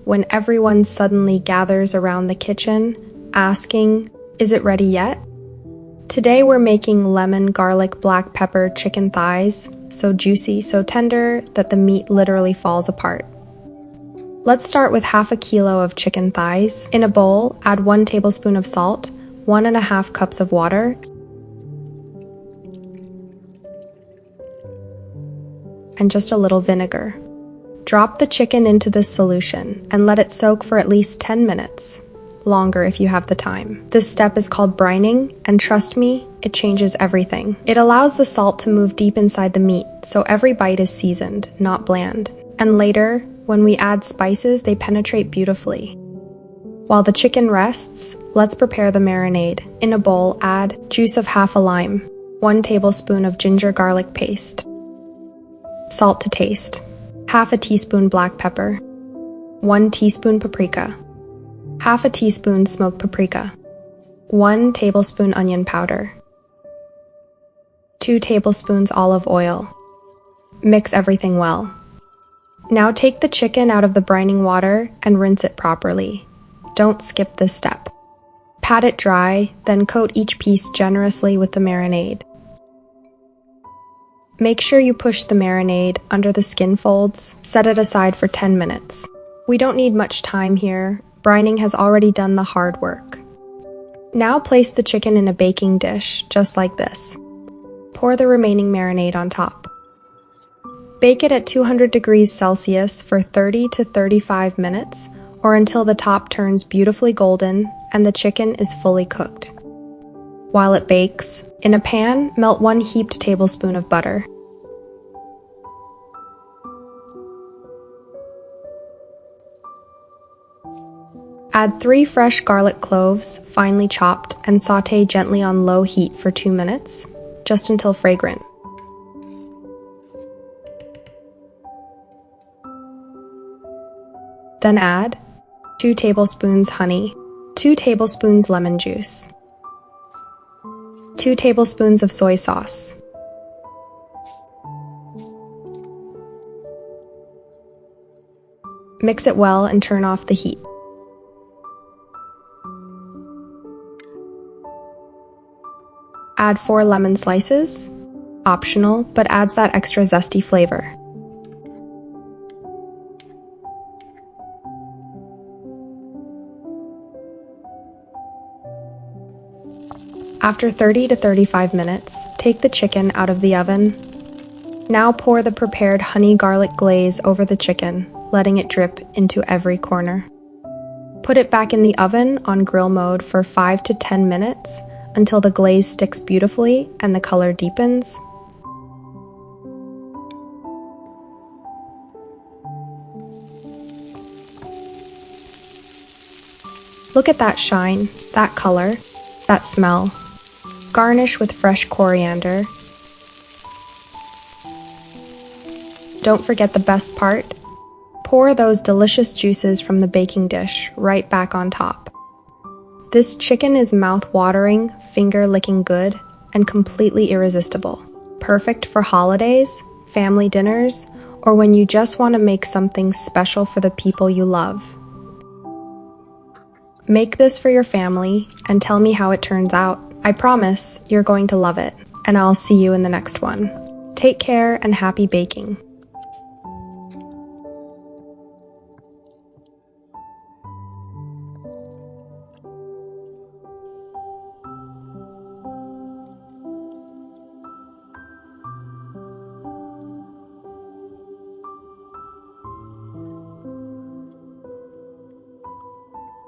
when everyone suddenly gathers around the kitchen, asking, "Is it ready yet?" Today we're making lemon garlic black pepper chicken thighs, so juicy, so tender that the meat literally falls apart. Let's start with half a kilo of chicken thighs. In a bowl, add 1 tablespoon of salt, 1.5 cups of water, and just a little vinegar. Drop the chicken into this solution and let it soak for at least 10 minutes. Longer if you have the time. This step is called brining, and trust me, it changes everything. It allows the salt to move deep inside the meat, so every bite is seasoned, not bland. And later, when we add spices, they penetrate beautifully. While the chicken rests, let's prepare the marinade. In a bowl, add juice of half a lime, 1 tablespoon of ginger garlic paste, salt to taste, half a teaspoon black pepper, 1 teaspoon paprika, half a teaspoon smoked paprika, 1 tablespoon onion powder, 2 tablespoons olive oil. Mix everything well. Now take the chicken out of the brining water and rinse it properly. Don't skip this step. Pat it dry, then coat each piece generously with the marinade. Make sure you push the marinade under the skin folds. Set it aside for 10 minutes. We don't need much time here. Brining has already done the hard work. Now place the chicken in a baking dish, just like this. Pour the remaining marinade on top. Bake it at 200 degrees Celsius for 30 to 35 minutes, or until the top turns beautifully golden and the chicken is fully cooked. While it bakes, in a pan, melt 1 heaped tablespoon of butter. Add 3 fresh garlic cloves, finely chopped, and sauté gently on low heat for 2 minutes, just until fragrant. Then add 2 tablespoons honey, 2 tablespoons lemon juice, 2 tablespoons of soy sauce, mix it well and turn off the heat. Add 4 lemon slices, optional, but adds that extra zesty flavor. After 30 to 35 minutes, take the chicken out of the oven. Now pour the prepared honey garlic glaze over the chicken, letting it drip into every corner. Put it back in the oven on grill mode for 5 to 10 minutes until the glaze sticks beautifully and the color deepens. Look at that shine, that color, that smell. Garnish with fresh coriander. Don't forget the best part. Pour those delicious juices from the baking dish right back on top. This chicken is mouth-watering, finger-licking good, and completely irresistible. Perfect for holidays, family dinners, or when you just want to make something special for the people you love. Make this for your family and tell me how it turns out. I promise you're going to love it, and I'll see you in the next one. Take care and happy baking.